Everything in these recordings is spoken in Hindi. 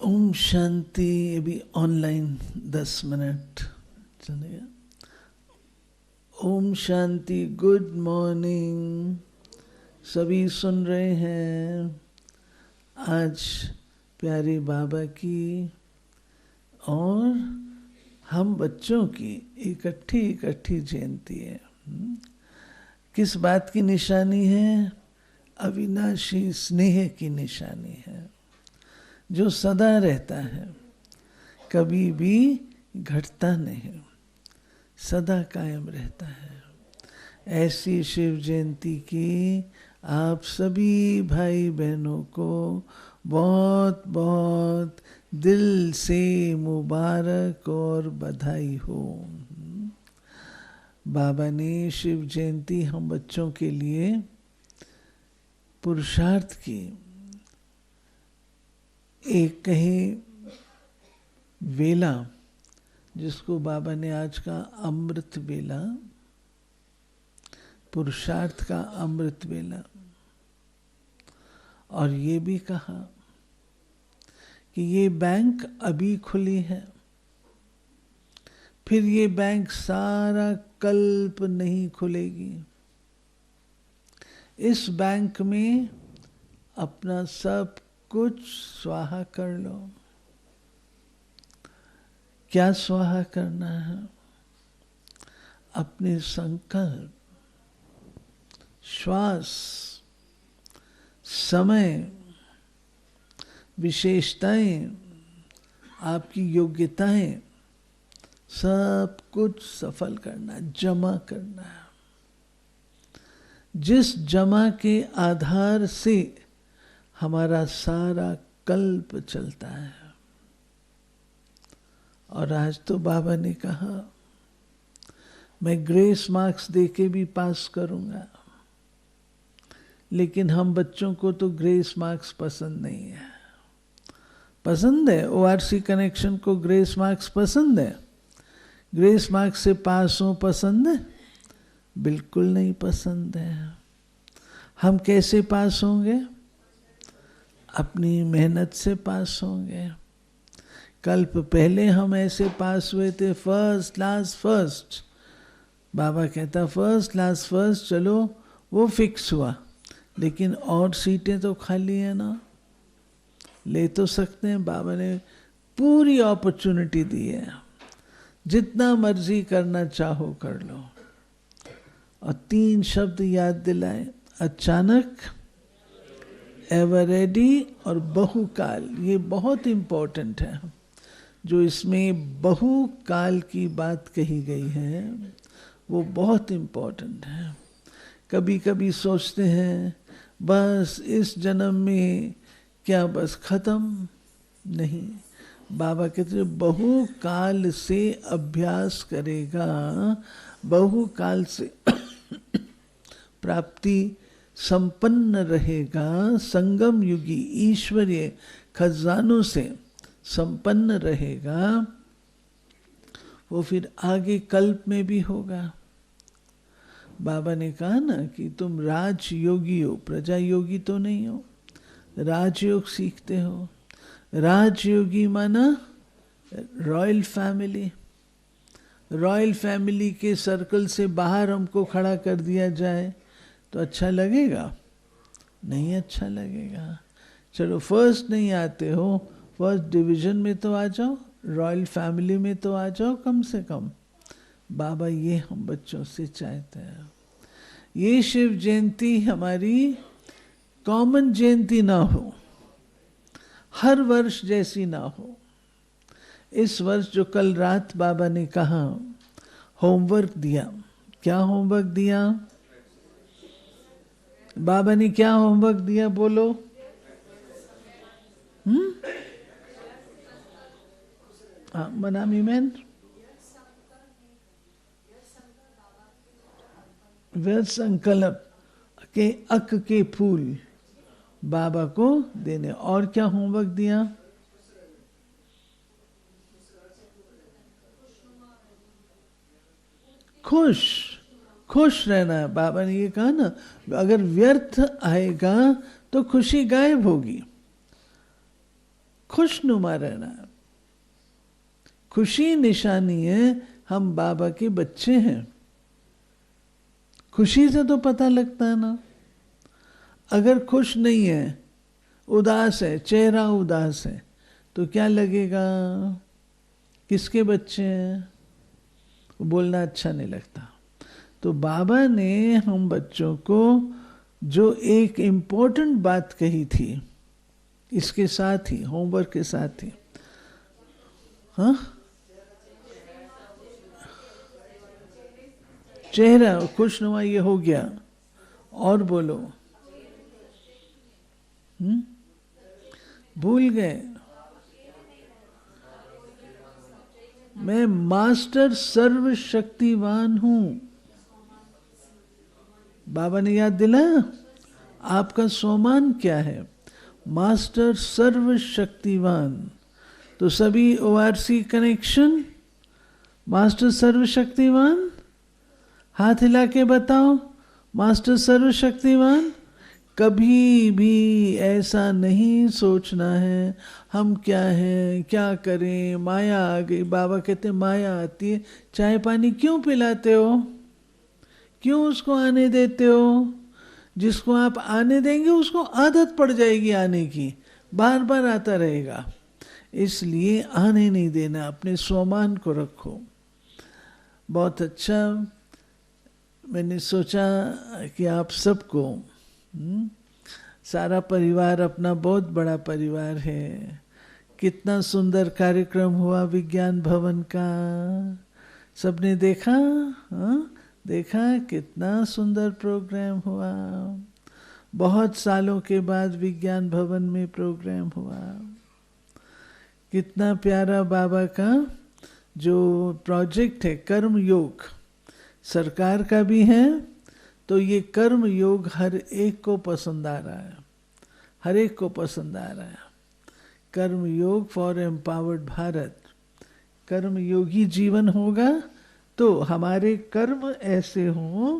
ओम शांति। अभी ऑनलाइन 10 मिनट चलेगा। ओम शांति। Good morning. सभी सुन रहे हैं आज प्यारे बाबा की और हम बच्चों की इकट्ठी जयंती है। किस बात की निशानी है? अविनाशी स्नेह की निशानी है, जो सदा रहता है, कभी भी घटता नहीं, सदा कायम रहता है। ऐसी शिव जयंती की आप सभी भाई बहनों को बहुत बहुत दिल से मुबारक और बधाई हो। बाबा ने शिव जयंती हम बच्चों के लिए पुरुषार्थ की एक कहीं वेला, जिसको बाबा ने आज का अमृत वेला, पुरुषार्थ का अमृत वेला, और ये भी कहा कि ये बैंक अभी खुली है, फिर ये बैंक सारा कल्प नहीं खुलेगी। इस बैंक में अपना सब कुछ स्वाहा कर लो। क्या स्वाहा करना है? अपने संकल्प, श्वास, समय, विशेषताएं, आपकी योग्यताएं, सब कुछ सफल करना, जमा करना है। जिस जमा के आधार से हमारा सारा कल्प चलता है। और आज तो बाबा ने कहा मैं ग्रेस मार्क्स देके भी पास करूंगा, लेकिन हम बच्चों को तो ग्रेस मार्क्स पसंद नहीं है। पसंद है ORC कनेक्शन को ग्रेस मार्क्स पसंद है? ग्रेस मार्क्स से पास हो पसंद है? बिल्कुल नहीं पसंद है। हम कैसे पास होंगे? अपनी मेहनत से पास होंगे। कल्प पहले हम ऐसे पास हुए थे, फर्स्ट क्लास फर्स्ट। बाबा कहता फर्स्ट क्लास फर्स्ट, चलो वो फिक्स हुआ, लेकिन और सीटें तो खाली है ना, ले तो सकते हैं। बाबा ने पूरी अपॉर्चुनिटी दी है, जितना मर्जी करना चाहो कर लो। और 3 शब्द याद दिलाए, अचानक, एवर रेडी और बहुकाल। ये बहुत इम्पोर्टेंट है। जो इसमें बहुकाल की बात कही गई है वो बहुत इम्पोर्टेंट है। कभी कभी सोचते हैं बस इस जन्म में क्या बस खत्म? नहीं, बाबा कहते बहुकाल से अभ्यास करेगा, बहुकाल से प्राप्ति संपन्न रहेगा, संगम युगी ईश्वरीय खजानों से संपन्न रहेगा, वो फिर आगे कल्प में भी होगा। बाबा ने कहा ना कि तुम राजयोगी हो, प्रजा योगी तो नहीं हो, राजयोग सीखते हो। राजयोगी माना रॉयल फैमिली। रॉयल फैमिली के सर्कल से बाहर हमको खड़ा कर दिया जाए तो अच्छा लगेगा? नहीं अच्छा लगेगा। चलो फर्स्ट नहीं आते हो, फर्स्ट डिवीजन में तो आ जाओ, रॉयल फैमिली में तो आ जाओ कम से कम। बाबा ये हम बच्चों से चाहते हैं। ये शिव जयंती हमारी कॉमन जयंती ना हो, हर वर्ष जैसी ना हो। इस वर्ष जो कल रात बाबा ने कहा, होमवर्क दिया। क्या होमवर्क दिया? बाबा ने क्या होमवर्क दिया बोलो? मनामी मैन, व्यर्थ संकल्प के अक के फूल बाबा को देने। और क्या होमवर्क दिया? खुश रहना है। बाबा ने ये कहा ना, अगर व्यर्थ आएगा तो खुशी गायब होगी। खुशनुमा रहना। खुशी निशानी है हम बाबा के बच्चे हैं। खुशी से तो पता लगता है ना। अगर खुश नहीं है, उदास है, चेहरा उदास है, तो क्या लगेगा? किसके बच्चे हैं? बोलना अच्छा नहीं लगता। तो बाबा ने हम बच्चों को जो एक इम्पोर्टेंट बात कही थी, इसके साथ ही, होमवर्क के साथ ही, हाँ, चेहरा खुशनुमा ये हो गया, और बोलो। भूल गए। मैं मास्टर सर्वशक्तिवान हूं। बाबा ने याद दिलाया। आपका सोमान क्या है? मास्टर सर्वशक्तिवान। तो सभी ओआरसी कनेक्शन मास्टर सर्वशक्तिवान, हाथ हिला के बताओ, मास्टर सर्वशक्तिवान। कभी भी ऐसा नहीं सोचना है हम क्या हैं, क्या करें, माया आ गई। बाबा कहते माया आती है, चाय पानी क्यों पिलाते हो? क्यों उसको आने देते हो? जिसको आप आने देंगे उसको आदत पड़ जाएगी आने की, बार बार आता रहेगा। इसलिए आने नहीं देना, अपने स्वमान को रखो। बहुत अच्छा। मैंने सोचा कि आप सबको, सारा परिवार अपना बहुत बड़ा परिवार है। कितना सुंदर कार्यक्रम हुआ विज्ञान भवन का, सबने देखा? हाँ, देखा कितना सुंदर प्रोग्राम हुआ। बहुत सालों के बाद विज्ञान भवन में प्रोग्राम हुआ। कितना प्यारा बाबा का जो प्रोजेक्ट है कर्म योग, सरकार का भी है, तो ये कर्म योग हर एक को पसंद आ रहा है, हर एक को पसंद आ रहा है। कर्म योग फॉर एम्पावर्ड भारत। कर्म योगी जीवन होगा तो हमारे कर्म ऐसे हों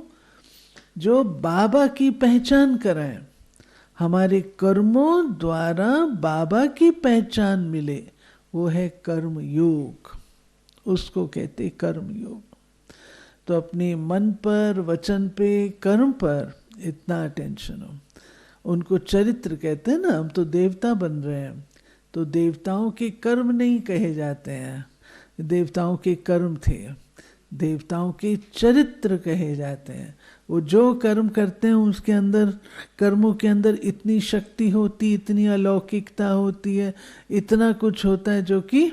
जो बाबा की पहचान कराएं। हमारे कर्मों द्वारा बाबा की पहचान मिले, वो है कर्म योग। उसको कहते कर्म योग। तो अपने मन पर, वचन पे, कर्म पर इतना अटेंशन हो। उनको चरित्र कहते हैं ना। हम तो देवता बन रहे हैं, तो देवताओं के कर्म नहीं कहे जाते हैं, देवताओं के कर्म थे, देवताओं के चरित्र कहे जाते हैं। वो जो कर्म करते हैं उसके अंदर, कर्मों के अंदर इतनी शक्ति होती, इतनी अलौकिकता होती है, इतना कुछ होता है जो कि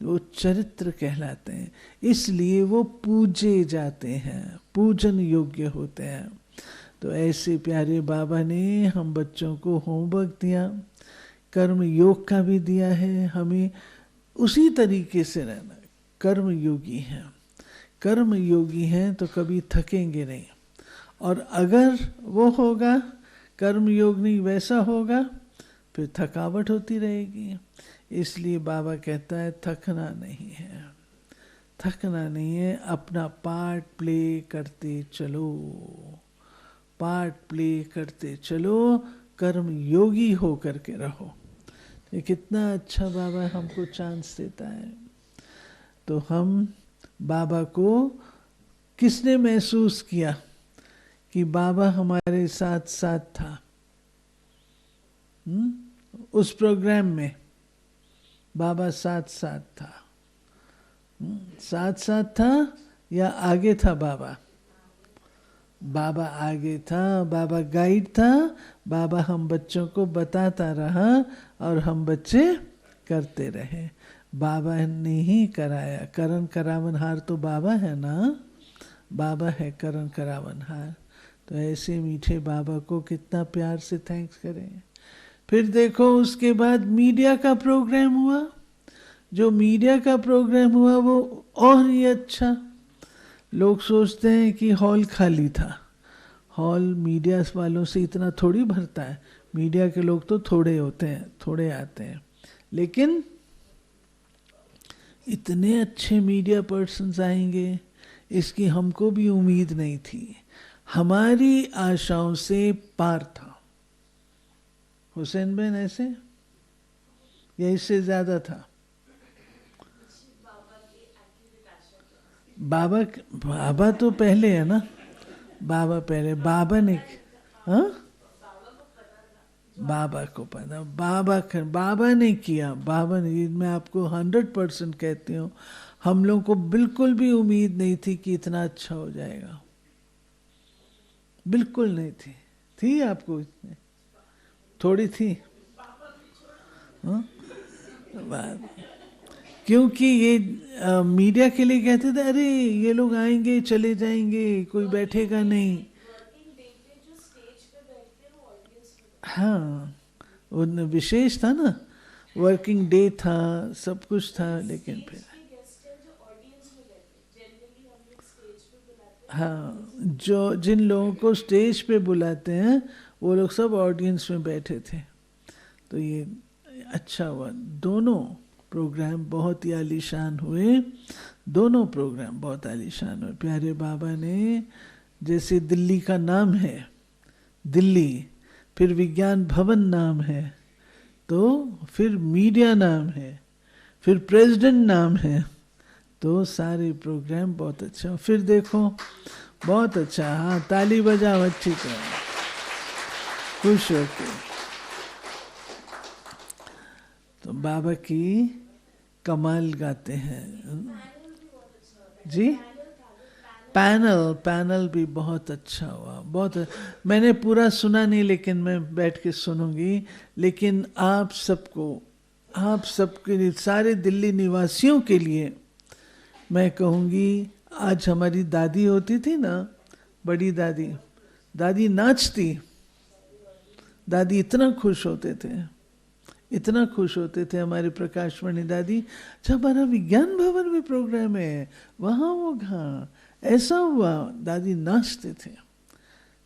वो चरित्र कहलाते हैं। इसलिए वो पूजे जाते हैं, पूजन योग्य होते हैं। तो ऐसे प्यारे बाबा ने हम बच्चों को होमवर्क दिया, कर्म योग का भी दिया है। हमें उसी तरीके से रहना। कर्म योगी हैं, कर्म योगी हैं तो कभी थकेंगे नहीं। और अगर वो होगा कर्म योग नहीं, वैसा होगा, फिर थकावट होती रहेगी। इसलिए बाबा कहता है थकना नहीं है, थकना नहीं है। अपना पार्ट प्ले करते चलो, पार्ट प्ले करते चलो, कर्म योगी हो करके रहो। ये कितना अच्छा बाबा हमको चांस देता है। तो हम बाबा को किसने महसूस किया कि बाबा हमारे साथ साथ था? उस प्रोग्राम में बाबा साथ साथ था। साथ साथ था या आगे था बाबा? बाबा आगे था, बाबा गाइड था, बाबा हम बच्चों को बताता रहा और हम बच्चे करते रहे। बाबा ने ही कराया। करण करावनहार तो बाबा है ना, बाबा है करण करावनहार। तो ऐसे मीठे बाबा को कितना प्यार से थैंक्स करें। फिर देखो उसके बाद मीडिया का प्रोग्राम हुआ। जो मीडिया का प्रोग्राम हुआ वो और ही अच्छा। लोग सोचते हैं कि हॉल खाली था। हॉल मीडिया वालों से इतना थोड़ी भरता है। मीडिया के लोग तो थोड़े होते हैं, थोड़े आते हैं, लेकिन इतने अच्छे मीडिया पर्सन्स आएंगे इसकी हमको भी उम्मीद नहीं थी। हमारी आशाओं से पार था। हुसैन बहन ऐसे या इससे ज्यादा था? बाबा तो पहले है ना, बाबा पहले, बाबा ने, हाँ, बाबा को पता, बाबा ने किया, बाबा ने, मैं आपको 100% कहती हूँ, हम लोगों को बिल्कुल भी उम्मीद नहीं थी कि इतना अच्छा हो जाएगा, बिल्कुल नहीं थी आपको इतने? थोड़ी थी, हाँ? क्योंकि ये मीडिया के लिए कहते थे, अरे ये लोग आएंगे चले जाएंगे, कोई बैठेगा नहीं। हाँ, वो विशेष था ना, वर्किंग डे था, सब कुछ था, लेकिन फिर हाँ, जो जिन लोगों को स्टेज पे बुलाते हैं वो लोग सब ऑडियंस में बैठे थे। तो ये अच्छा हुआ, दोनों प्रोग्राम बहुत ही आलीशान हुए, दोनों प्रोग्राम बहुत आलीशान हुए। प्यारे बाबा ने, जैसे दिल्ली का नाम है दिल्ली, फिर विज्ञान भवन नाम है, तो फिर मीडिया नाम है, फिर प्रेसिडेंट नाम है, तो सारे प्रोग्राम बहुत अच्छा। फिर देखो बहुत अच्छा, हाँ ताली बजाओ अच्छी तरह, खुश होके। तो बाबा की कमाल गाते हैं जी। पैनल भी बहुत अच्छा हुआ, बहुत। मैंने पूरा सुना नहीं, लेकिन मैं बैठ के सुनूंगी। लेकिन आप सबके लिए, सारे दिल्ली निवासियों के लिए मैं कहूँगी, आज हमारी दादी होती थी ना, बड़ी दादी, दादी नाचती, दादी इतना खुश होते थे, इतना खुश होते थे हमारे प्रकाशमणि दादी। अच्छा, हमारा विज्ञान भवन में प्रोग्राम है, वहाँ वो कहाँ ऐसा हुआ, दादी नाचते थे।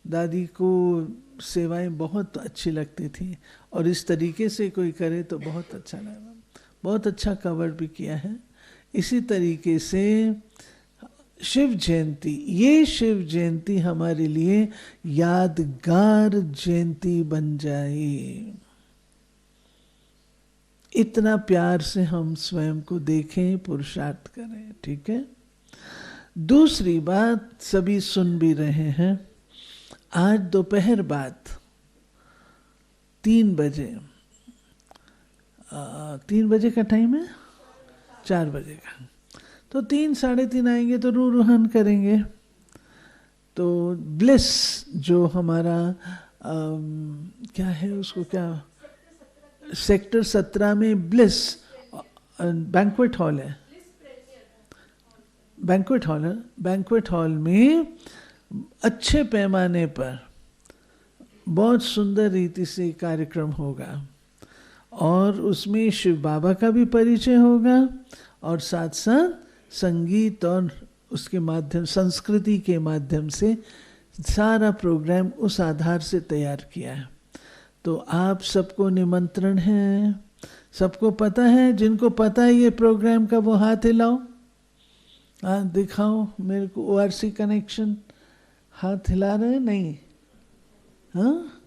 दादी को सेवाएं बहुत अच्छी लगती थी, और इस तरीके से कोई करे तो बहुत अच्छा लगा। बहुत अच्छा कवर भी किया है। इसी तरीके से शिव जयंती, ये शिव जयंती हमारे लिए यादगार जयंती बन जाए, इतना प्यार से हम स्वयं को देखें, पुरुषार्थ करें, ठीक है। दूसरी बात, सभी सुन भी रहे हैं, आज दोपहर बाद 3 बजे, 3 बजे का टाइम है, 4 बजे का, तो 3 साढ़े 3 आएंगे तो रूहान करेंगे। तो ब्लिस जो हमारा क्या है उसको, क्या सेक्टर 17 में ब्लिस बैंक्वेट हॉल है, बैंक्वेट हॉल में अच्छे पैमाने पर बहुत सुंदर रीति से कार्यक्रम होगा, और उसमें शिव बाबा का भी परिचय होगा, और साथ साथ संगीत और उसके माध्यम, संस्कृति के माध्यम से सारा प्रोग्राम उस आधार से तैयार किया है। तो आप सबको निमंत्रण है, सबको पता है, जिनको पता है ये प्रोग्राम का वो हाथ हिलाओ, हाँ दिखाओ मेरे को। ORC कनेक्शन हाथ हिला रहे नहीं? हाँ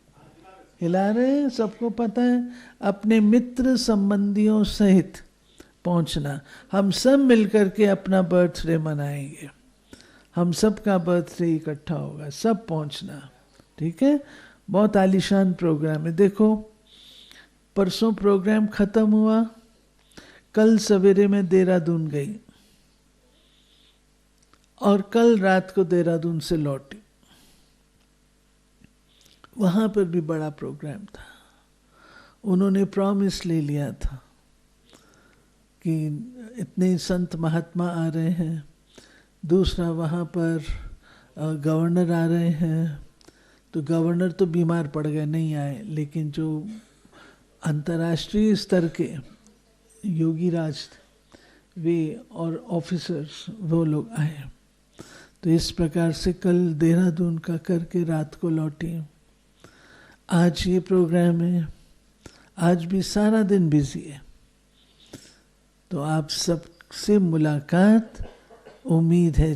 हिला रहे, सबको पता है। अपने मित्र संबंधियों सहित पहुंचना, हम सब मिलकर के अपना बर्थडे मनाएंगे, हम सब का बर्थडे इकट्ठा होगा, सब पहुंचना, ठीक है। बहुत आलीशान प्रोग्राम है। देखो परसों प्रोग्राम खत्म हुआ, कल सवेरे में देहरादून गई, और कल रात को देहरादून से लौटी। वहाँ पर भी बड़ा प्रोग्राम था। उन्होंने प्रॉमिस ले लिया था कि इतने संत महात्मा आ रहे हैं। दूसरा वहाँ पर गवर्नर आ रहे हैं, तो गवर्नर तो बीमार पड़ गए, नहीं आए, लेकिन जो अंतर्राष्ट्रीय स्तर के योगी राज वे और ऑफिसर्स वो लोग आए। तो इस प्रकार से कल देहरादून का करके रात को लौटी। आज ये प्रोग्राम है, आज भी सारा दिन बिजी है। तो आप सब से मुलाकात उम्मीद है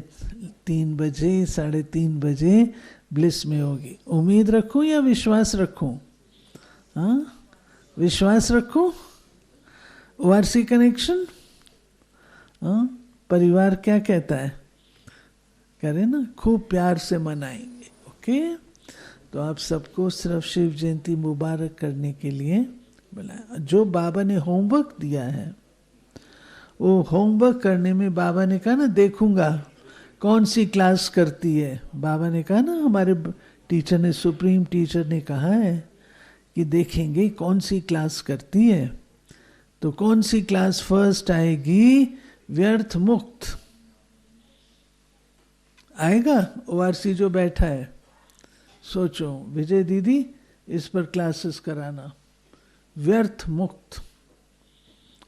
3 बजे, 3:30 बजे ब्लिस में होगी। उम्मीद रखूं या विश्वास रखूं? हाँ विश्वास रखूं? ओआरसी कनेक्शन, परिवार क्या कहता है, कह रहे ना खूब प्यार से मनाएंगे। ओके, तो आप सबको सिर्फ शिव जयंती मुबारक करने के लिए बुलाया। जो बाबा ने होमवर्क दिया है, वो होमवर्क करने में बाबा ने कहा ना देखूंगा कौन सी क्लास करती है। बाबा ने कहा ना, हमारे टीचर ने, सुप्रीम टीचर ने कहा है कि देखेंगे कौन सी क्लास करती है। तो कौन सी क्लास फर्स्ट आएगी, व्यर्थ मुक्त आएगा। ओआरसी जो बैठा है, सोचो विजय दीदी इस पर क्लासेस कराना, व्यर्थ मुक्त।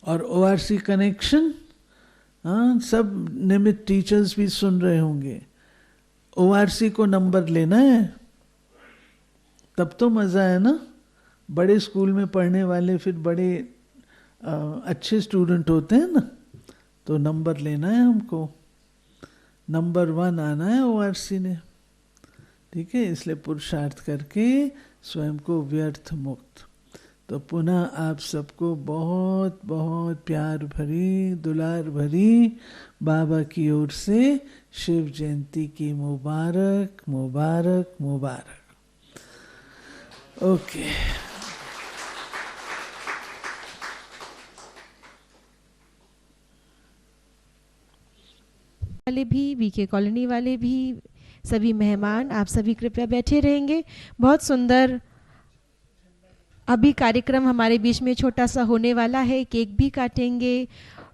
और ओआरसी कनेक्शन, हाँ सब नियमित टीचर्स भी सुन रहे होंगे। ओआरसी को नंबर लेना है तब तो मज़ा है ना। बड़े स्कूल में पढ़ने वाले फिर बड़े अच्छे स्टूडेंट होते हैं ना, तो नंबर लेना है हमको, नंबर 1 आना है ओआरसी ने। ठीक है, इसलिए पुरुषार्थ करके स्वयं को व्यर्थ मुक्त। तो पुनः आप सबको बहुत बहुत प्यार भरी, दुलार भरी बाबा की ओर से शिव जयंती की मुबारक मुबारक मुबारक। ओके, वाले भी, वीके कॉलोनी वाले भी, सभी मेहमान, आप सभी कृपया बैठे रहेंगे। बहुत सुंदर अभी कार्यक्रम हमारे बीच में छोटा सा होने वाला है, केक भी काटेंगे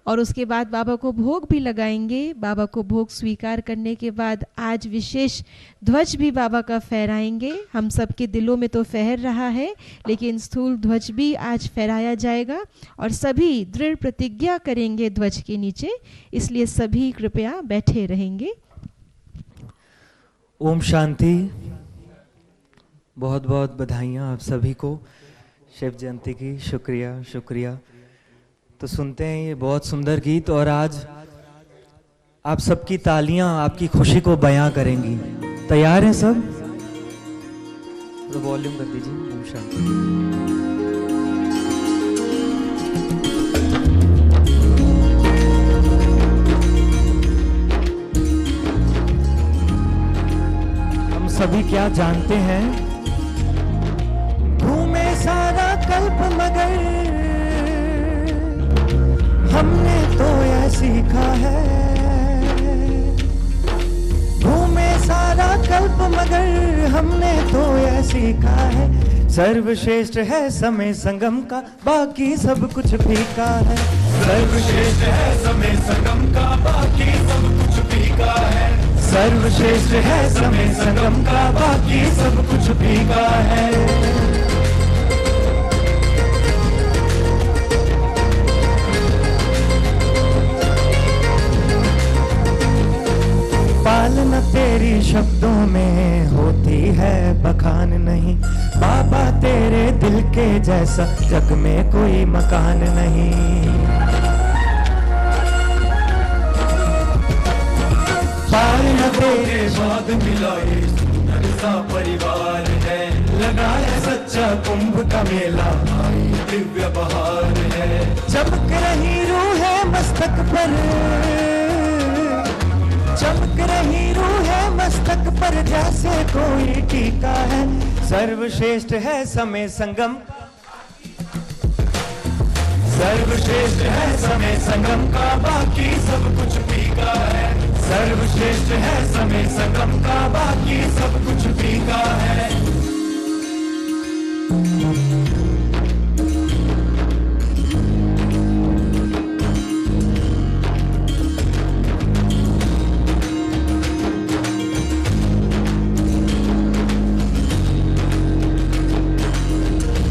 और उसके बाद बाबा को भोग भी लगाएंगे। बाबा को भोग स्वीकार करने के बाद आज विशेष ध्वज भी बाबा का फहराएंगे। हम सबके दिलों में तो फहर रहा है, लेकिन स्थूल ध्वज भी आज फहराया जाएगा और सभी दृढ़ प्रतिज्ञा करेंगे ध्वज के नीचे, इसलिए सभी कृपया बैठे रहेंगे। ओम शांति। बहुत बहुत बधाइयाँ आप सभी को शिव जयंती की। शुक्रिया शुक्रिया। तो सुनते हैं ये बहुत सुंदर गीत और आज आप सबकी तालियां आपकी खुशी को बयां करेंगी। तैयार हैं सब? तो वॉल्यूम कर दीजिए। ओम शांति। सभी क्या जानते हैं, घूमे सारा कल्प मगर हमने तो यह सीखा है। घूमे सारा कल्प मगर हमने तो यह सीखा है, सर्वश्रेष्ठ है समय संगम का, बाकी सब कुछ फीका है। सर्वश्रेष्ठ है समय संगम का, बाकी सब कुछ फीका है। सर्वश्रेष्ठ है समय संगम का, बाकी सब कुछ फीका है। पालना तेरी शब्दों में होती है बखान नहीं, बाबा तेरे दिल के जैसा जग में कोई मकान नहीं। पालना तेरे बाद मिला ये सुंदर सा परिवार है, लगाया सच्चा कुंभ का मेला, आई दिव्य बहार है। चमक रही रूह है मस्तक पर, चमक रही रूह है मस्तक पर जैसे कोई टीका है। सर्वश्रेष्ठ है समय संगम, सर्वश्रेष्ठ है समय संगम का, बाकी सब कुछ फीका है। सर्वश्रेष्ठ है समय संगम का, बाकी सब कुछ फीका है।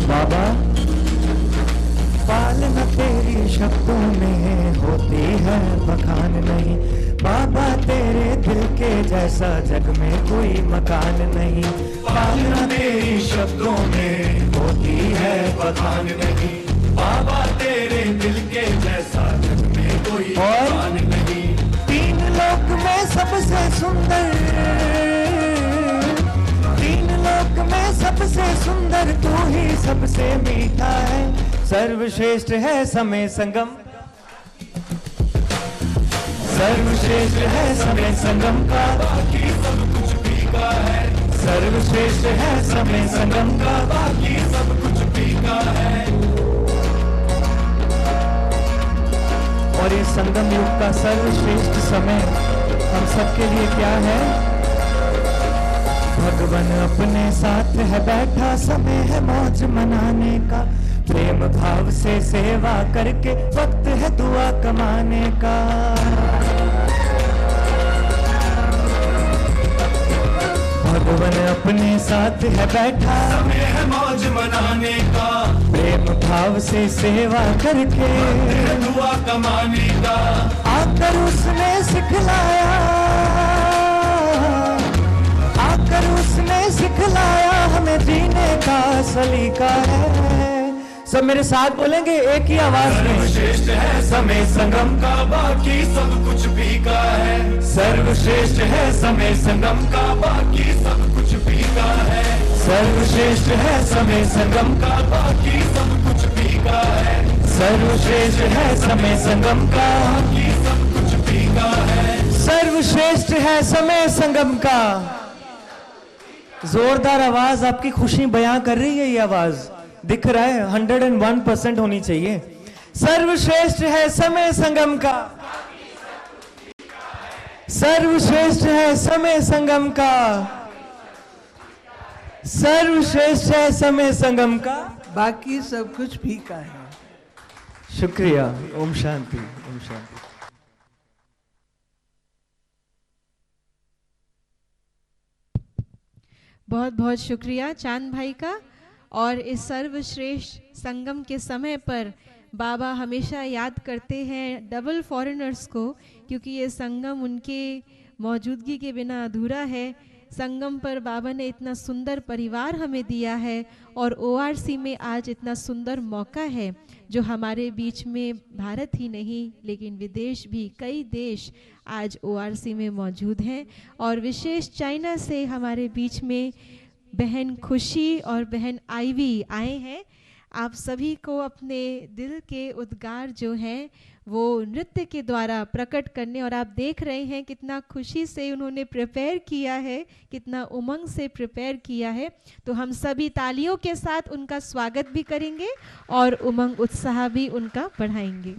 बाबा पालना तेरी शब्दों में होती है बखान नहीं, बाबा तेरे दिल के जैसा जग में कोई मकान नहीं। पालना तेरी शब्दों में होती है बखान नहीं, बाबा तेरे दिल के जैसा जग में कोई मकान नहीं। तीन लोक में सबसे सुंदर, तीन लोक में सबसे सुंदर तू ही सबसे मीठा है। सर्वश्रेष्ठ है समय संगम, सर्वश्रेष्ठ है समय संगम का, बाकी सब कुछ फीका है। सर्वश्रेष्ठ है समय संगम का, बाकी सब कुछ फीका है। और ये संगम युग का सर्वश्रेष्ठ समय हम सबके लिए क्या है? भगवान अपने साथ है बैठा, समय है मौज मनाने का। प्रेम भाव से सेवा करके वक्त है दुआ कमाने का। भगवान अपने साथ है बैठा, समय है मौज मनाने का। प्रेम भाव से सेवा करके दुआ कमाने का। आकर उसने सिखलाया, आकर उसने सिखलाया हमें जीने का सलीका है। सब मेरे साथ बोलेंगे एक ही आवाज में। सर्वश्रेष्ठ है समय संगम का, बाकी सब कुछ फीका है। सर्वश्रेष्ठ है समय संगम का, बाकी सब कुछ फीका है। सर्वश्रेष्ठ है समय संगम का, बाकी सब कुछ फीका है। सर्वश्रेष्ठ है समय संगम का, बाकी सब कुछ फीका है। सर्वश्रेष्ठ है समय संगम का। जोरदार आवाज आपकी खुशी बयां कर रही है। ये आवाज दिख रहा है 101% होनी चाहिए। सर्वश्रेष्ठ है समय संगम का, सर्वश्रेष्ठ है समय संगम का, सर्वश्रेष्ठ है समय संगम का, बाकी सब कुछ फीका है। शुक्रिया। ओम शांति, ओम शांति। बहुत बहुत शुक्रिया चांद भाई का। और इस सर्वश्रेष्ठ संगम के समय पर बाबा हमेशा याद करते हैं डबल फॉरेनर्स को, क्योंकि ये संगम उनके मौजूदगी के बिना अधूरा है। संगम पर बाबा ने इतना सुंदर परिवार हमें दिया है और ओआरसी में आज इतना सुंदर मौका है जो हमारे बीच में भारत ही नहीं लेकिन विदेश भी कई देश आज ओआरसी में मौजूद हैं। और विशेष चाइना से हमारे बीच में बहन खुशी और बहन आईवी आए हैं। आप सभी को अपने दिल के उद्गार जो हैं वो नृत्य के द्वारा प्रकट करने, और आप देख रहे हैं कितना खुशी से उन्होंने प्रिपेयर किया है, कितना उमंग से प्रिपेयर किया है। तो हम सभी तालियों के साथ उनका स्वागत भी करेंगे और उमंग उत्साह भी उनका बढ़ाएंगे।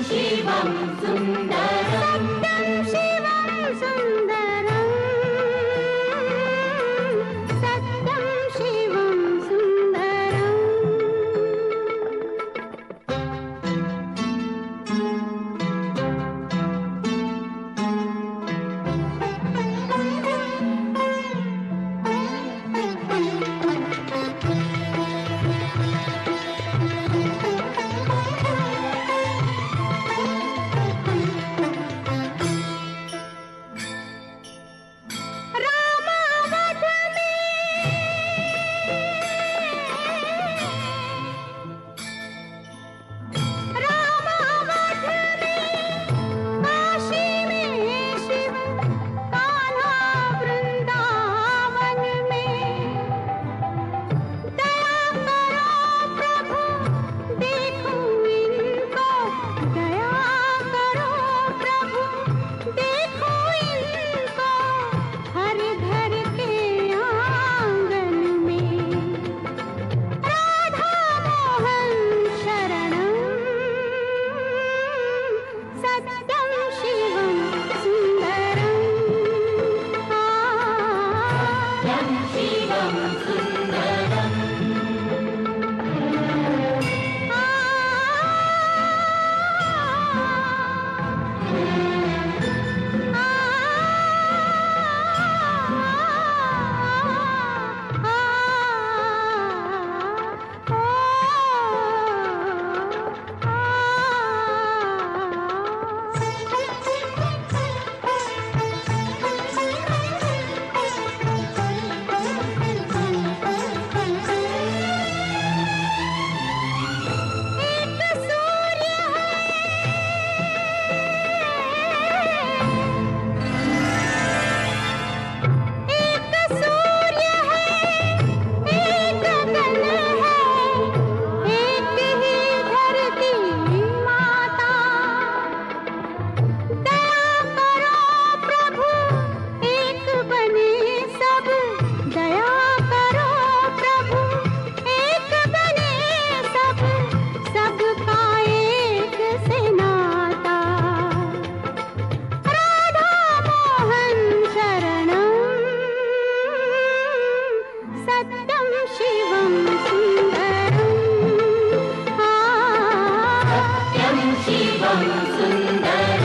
शिवं सुन्दरं सत्यं शिवं सुन्दरं सत्यं शिवं सुन्दरं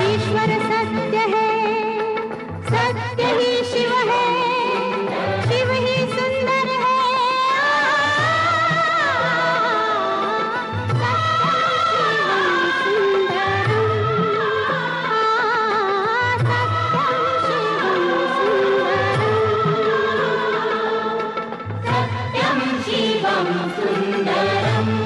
ईश्वर सत्य है, सत्य ही शिव है, शिव ही सुंदर है। सत्यं शिवं सुन्दरम्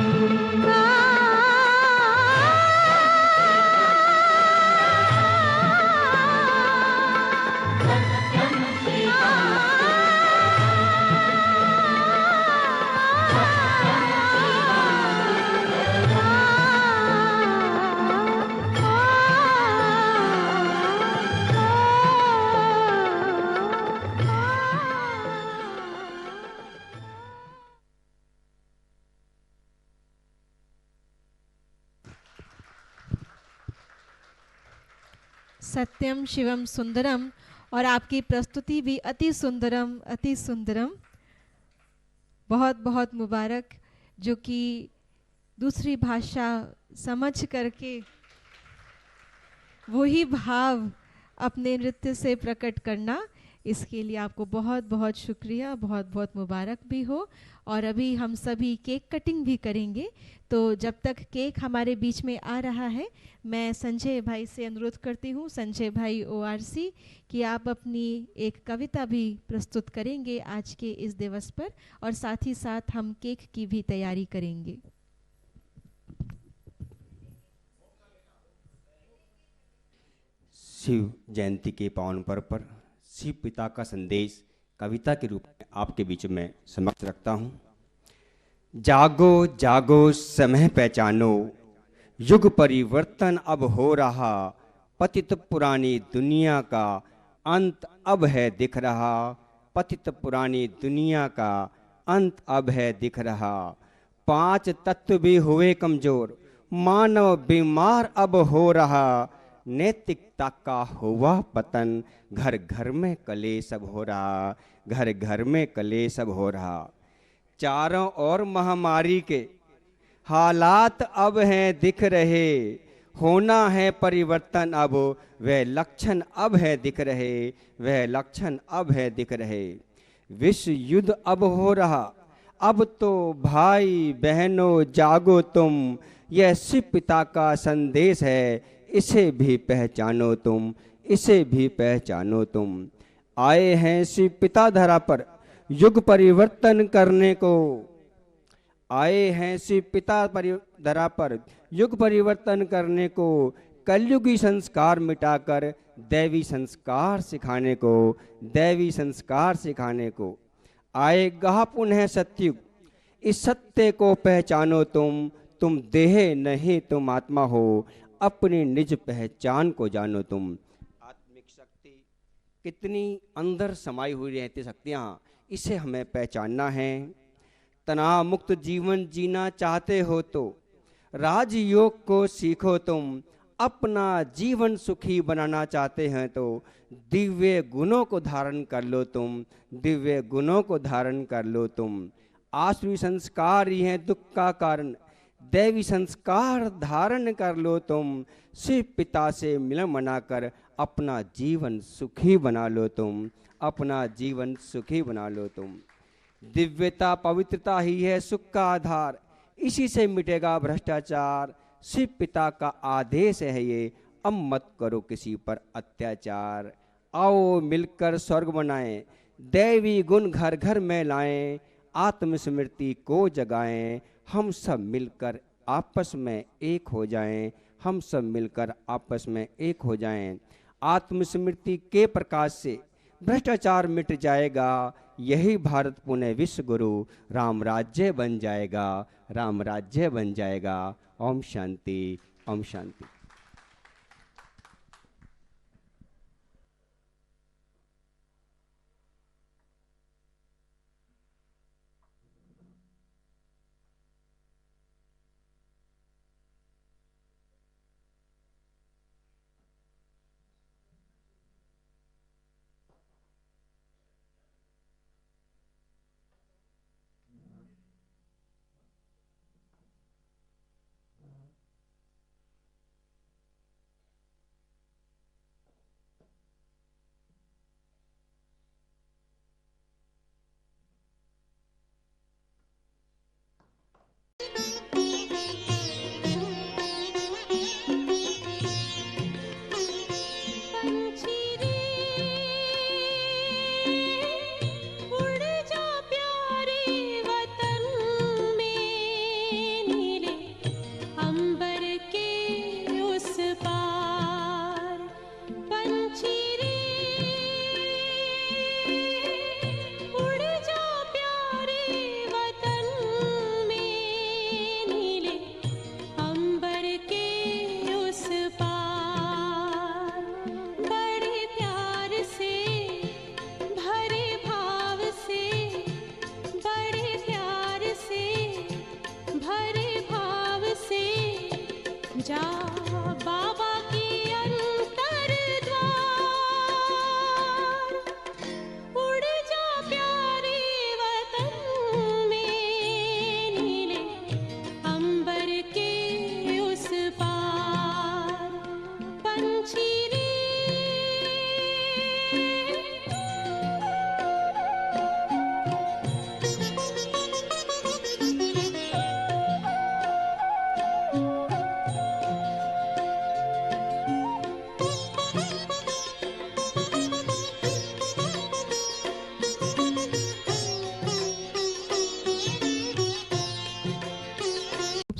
सत्यम शिवम सुंदरम। और आपकी प्रस्तुति भी अति सुंदरम, अति सुंदरम। बहुत बहुत मुबारक, जो कि दूसरी भाषा समझ करके वही भाव अपने नृत्य से प्रकट करना, इसके लिए आपको बहुत बहुत शुक्रिया, बहुत बहुत मुबारक भी हो। और अभी हम सभी केक कटिंग भी करेंगे, तो जब तक केक हमारे बीच में आ रहा है, मैं संजय भाई से अनुरोध करती हूँ, संजय भाई ORC, कि आप अपनी एक कविता भी प्रस्तुत करेंगे आज के इस दिवस पर, और साथ ही साथ हम केक की भी तैयारी करेंगे। शिव जयंती के पावन पर्व पर शिव पिता का संदेश कविता के रूप में आपके बीच में समक्ष रखता हूँ। जागो जागो समय पहचानो, युग परिवर्तन अब हो रहा, पतित पुरानी दुनिया का अंत अब है दिख रहा, पतित पुरानी दुनिया का अंत अब है दिख रहा। 5 तत्व भी हुए कमजोर, मानव बीमार अब हो रहा, नैतिकता का हुआ पतन, घर घर में कलेश अब हो रहा, घर घर में कलेश अब हो रहा। चारों ओर महामारी के हालात अब हैं दिख रहे, होना है परिवर्तन अब, वह लक्षण अब है दिख रहे, वह लक्षण अब है दिख रहे। विश्व युद्ध अब हो रहा, अब तो भाई बहनों जागो तुम, यह शिव पिता का संदेश है, इसे भी पहचानो तुम, इसे भी पहचानो तुम। आए हैं शिव पिता धरा पर युग परिवर्तन करने को, आए हैं शिव पिता धरा पर युग परिवर्तन करने को, कलयुगी संस्कार मिटाकर दैवी संस्कार सिखाने को, दैवी संस्कार सिखाने को। आएगा पुनः सत्युग, इस सत्य को पहचानो तुम देह नहीं तुम आत्मा हो, अपनी निज पहचान को जानो तुम। आत्मिक शक्ति कितनी अंदर समाई हुई रहती शक्तियाँ, इसे हमें पहचानना है। तनाव मुक्त जीवन जीना चाहते हो तो राजयोग को सीखो तुम, अपना जीवन सुखी बनाना चाहते हैं तो दिव्य गुणों को धारण कर लो तुम, दिव्य गुणों को धारण कर लो तुम। आसुरी संस्कार ही हैं दुख का कारण, दैवी संस्कार धारण कर लो तुम, शिव पिता से मिलन मनाकर अपना जीवन सुखी बना लो तुम, अपना जीवन सुखी बना लो तुम। दिव्यता पवित्रता ही है सुख का आधार, इसी से मिटेगा भ्रष्टाचार, शिव पिता का आदेश है ये, अब मत करो किसी पर अत्याचार। आओ मिलकर स्वर्ग बनाएं, दैवी गुण घर घर में लाएं, आत्मस्मृति को जगाएं, हम सब मिलकर आपस में एक हो जाएं, हम सब मिलकर आपस में एक हो जाएं। आत्मस्मृति के प्रकाश से भ्रष्टाचार मिट जाएगा, यही भारत पुनः विश्व गुरु राम राज्य बन जाएगा, राम राज्य बन जाएगा। ओम शांति, ओम शांति।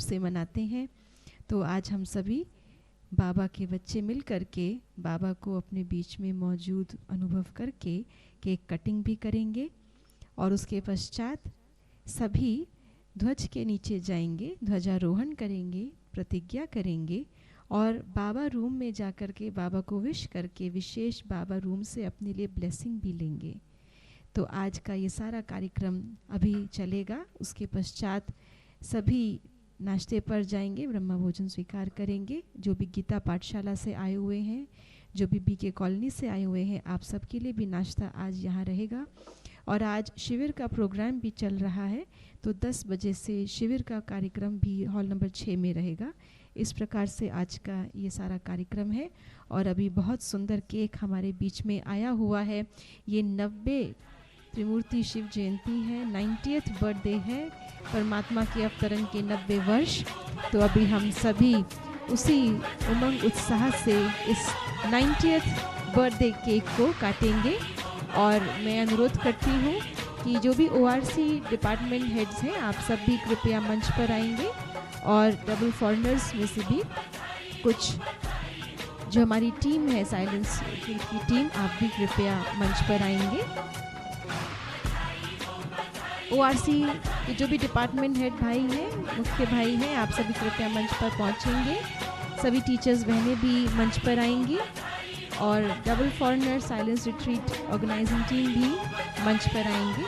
से मनाते हैं। तो आज हम सभी बाबा के बच्चे मिल करके बाबा को अपने बीच में मौजूद अनुभव करके केक कटिंग भी करेंगे और उसके पश्चात सभी ध्वज के नीचे जाएंगे, ध्वजारोहण करेंगे, प्रतिज्ञा करेंगे और बाबा रूम में जाकर के बाबा को विश करके विशेष बाबा रूम से अपने लिए ब्लेसिंग भी लेंगे। तो आज का ये सारा कार्यक्रम अभी चलेगा। उसके पश्चात सभी नाश्ते पर जाएंगे, ब्रह्म भोजन स्वीकार करेंगे। जो भी गीता पाठशाला से आए हुए हैं, जो भी बीके कॉलोनी से आए हुए हैं, आप सबके लिए भी नाश्ता आज यहाँ रहेगा। और आज शिविर का प्रोग्राम भी चल रहा है, तो 10 बजे से शिविर का कार्यक्रम भी हॉल नंबर 6 में रहेगा। इस प्रकार से आज का ये सारा कार्यक्रम है। और अभी बहुत सुंदर केक हमारे बीच में आया हुआ है। ये 90 त्रिमूर्ति शिव जयंती है, 90th बर्थडे है, परमात्मा के अवतरण के 90 वर्ष। तो अभी हम सभी उसी उमंग उत्साह से इस 90th बर्थडे केक को काटेंगे। और मैं अनुरोध करती हूँ कि जो भी ORC डिपार्टमेंट हेड्स हैं, आप सब भी कृपया मंच पर आएंगे। और डबल फॉरेनर्स में से भी कुछ जो हमारी टीम है, साइलेंस की टीम, आप भी कृपया मंच पर आएंगे। ORC के जो भी डिपार्टमेंट हेड भाई हैं, मुख्य भाई हैं, आप सभी कृपया मंच पर पहुंचेंगे। सभी टीचर्स बहनें भी मंच पर आएंगी। और double foreigner silence retreat organizing team भी मंच पर आएंगे।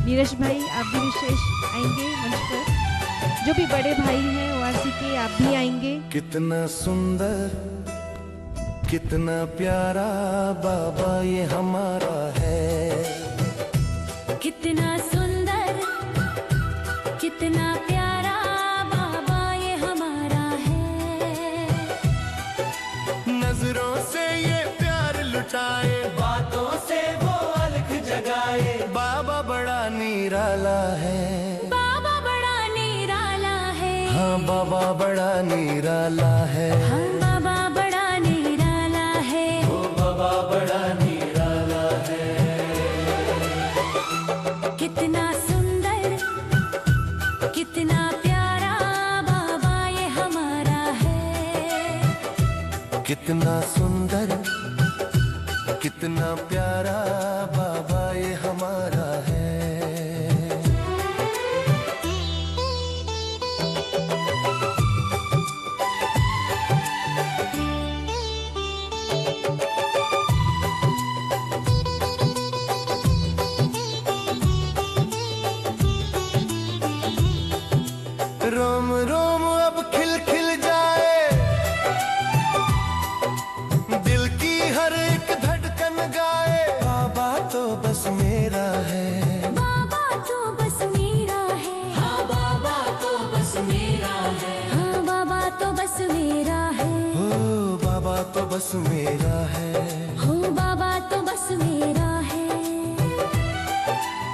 नीरज भाई, आप भी विशेष आएंगे मंच पर। जो भी बड़े भाई हैं ORC के, आप भी आएंगे। कितना सुंदर, कितना प्यारा बाबा ये हमारा है। कितना सुंदर, कितना प्यारा बाबा ये हमारा है। नजरों से ये प्यार लुटाए, बातों से वो अलख जगाए। बाबा बड़ा निराला है, बाबा बड़ा निराला है। हाँ बाबा बड़ा निराला है। हाँ बाबा बड़ा निराला है। ओ बाबा बड़ा निराला है। कितना सुंदर, कितना प्यारा बाबा ये हमारा है। कितना सुंदर, कितना प्यारा बाबा ये हमारा है। रोम रोम अब खिल खिल जाए, दिल की हर एक धड़कन गाए। बाबा तो बस मेरा है, बाबा तो बस मेरा है। हाँ बाबा तो बस मेरा है। हाँ बाबा तो बस मेरा है। हो बाबा तो बस मेरा है। हो बाबा तो बस मेरा है।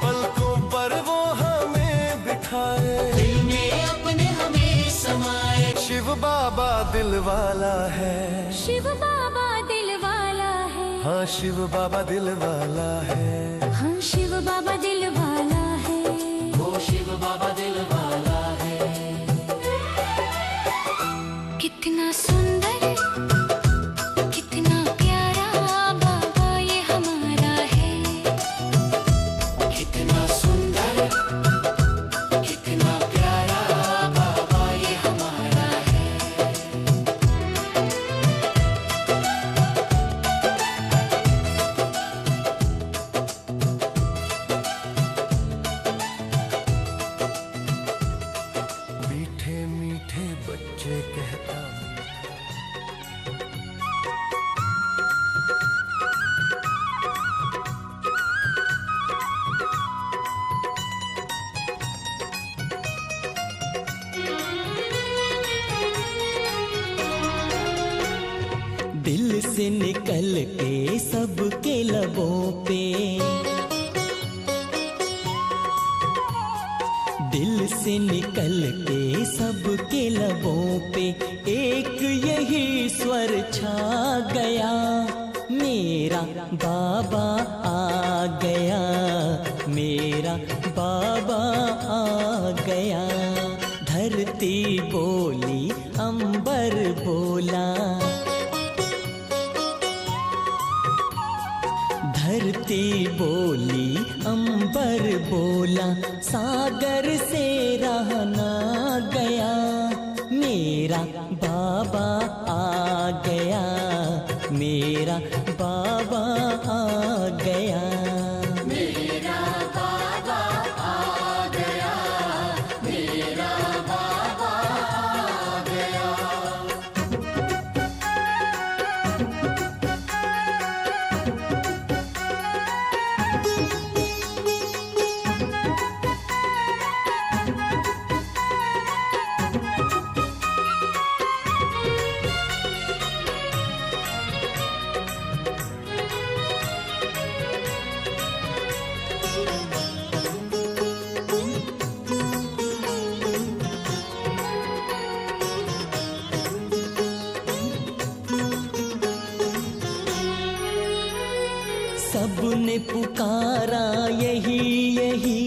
पलकों पर वो हमें बिठाए, दिल में अपने हमें समाए। शिव बाबा दिल वाला है, शिव बाबा दिल वाला है। हाँ शिव बाबा दिल वाला है। हाँ शिव बाबा दिल वाला है। वो शिव बाबा दिल वाला है। कितना सुंदर, कितना प्यारा बाबा ये हमारा है। कितना सुंदर, कितना प्यारा बाबा ये हमारा है। मीठे मीठे बच्चे कहता दिल से निकल के सबके लबों पे, दिल से निकल के सबके लबों पे एक यही स्वर छा गया, मेरा बाबा आ गया, मेरा बाबा आ गया। धरती बोली अंबर बोला, धरती बोली अंबर बोला, सागर से रहा ना गया, मेरा बाबा आ गया, मेरा बाबा आ गया। मेरा बाबा आ गया, मेरा बाबा आ गया। सबने पुकारा यही यही,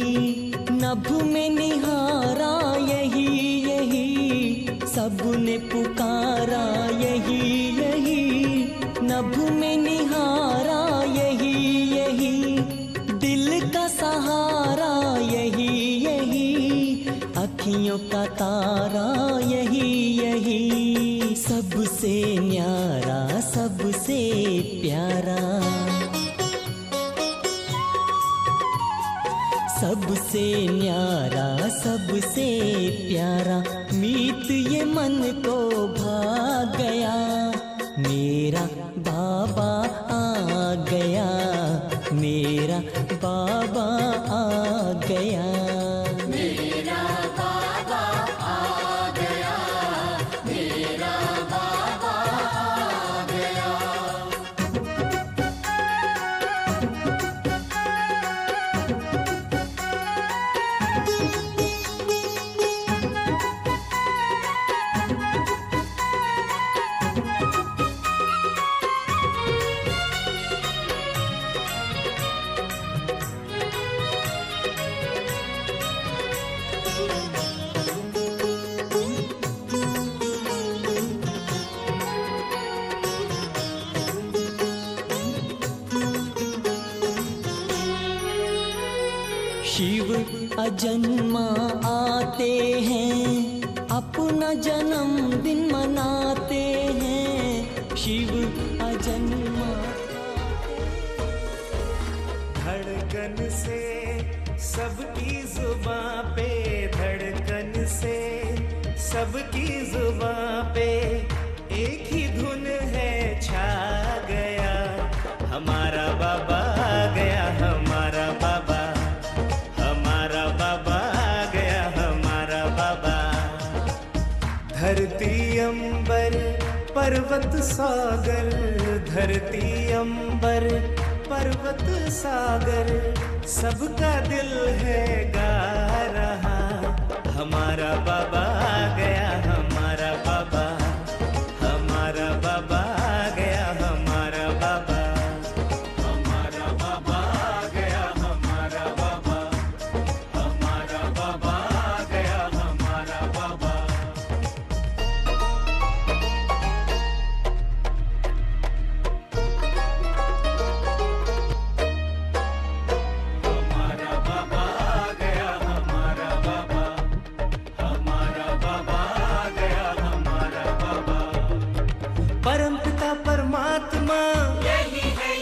नभ में निहारा यही यही। सबने पुकारा यही यही, नभ में निहारा यही यही। दिल का सहारा यही यही, अखियों का तारा यही यही। सबसे न्यारा सबसे प्यारा, सबसे न्यारा सबसे प्यारा। मीत ये मन को भा गया, मेरा बाबा आ गया, मेरा बाबा आ गया। मेरा बाबा आ गया, मेरा बाबा आ गया। शिव अजन्मा आते हैं, अपना जन्मदिन मनाते हैं। शिव अजन्मा धड़कन से सबकी जुबां पे, धड़कन से सबकी जुबां पे एक ही धुन है छा गया। हमारा बाबा आ गया, हमारा बाबा, हमारा बाबा आ गया, हमारा बाबा। धरती अंबर पर्वत सागर, धरती अंबर पर्वत सागर, सबका दिल है गा रहा। हमारा बाबा आ गया, हमारा बाबा, हमारा बाबा आ गया, हमारा बाबा। हमारा बाबा आ गया, हमारा बाबा, हमारा बाबा आ गया, हमारा बाबा। हमारा बाबा आ गया, हमारा बाबा, हमारा बाबा आ गया, हमारा बाबा। परम पिता परमात्मा यही है,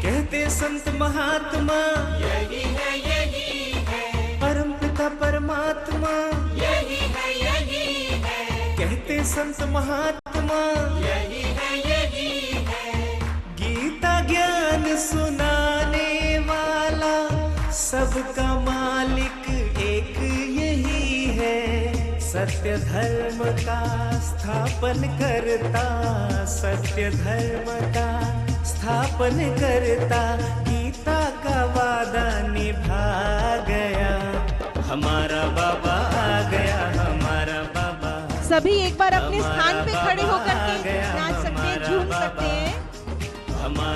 कहते संत महात्मा यही है। परम पिता परमात्मा यही है, कहते संत महात्मा यही है। गीता ज्ञान सुनाने वाला, सबका मालिक एक यही है। सत्य धर्म का स्थापन करता, सत्य धर्म का स्थापन करता, गीता का वादा निभा गया। हमारा बाबा आ गया, हमारा बाबा। सभी एक बार अपने स्थान पे खड़े होकर के नाच सकते हैं, झूम सकते हैं।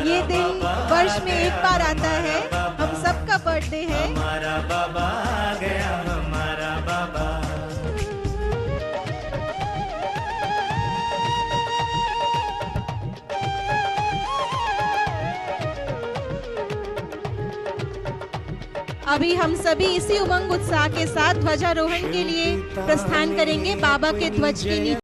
ये दिन वर्ष में एक बार आता है, हम सबका बर्थडे है। हमारा बाबा आ गया, हमारा बाबा। अभी हम सभी इसी उमंग उत्साह के साथ ध्वजारोहण के लिए प्रस्थान करेंगे बाबा के ध्वज के नीचे।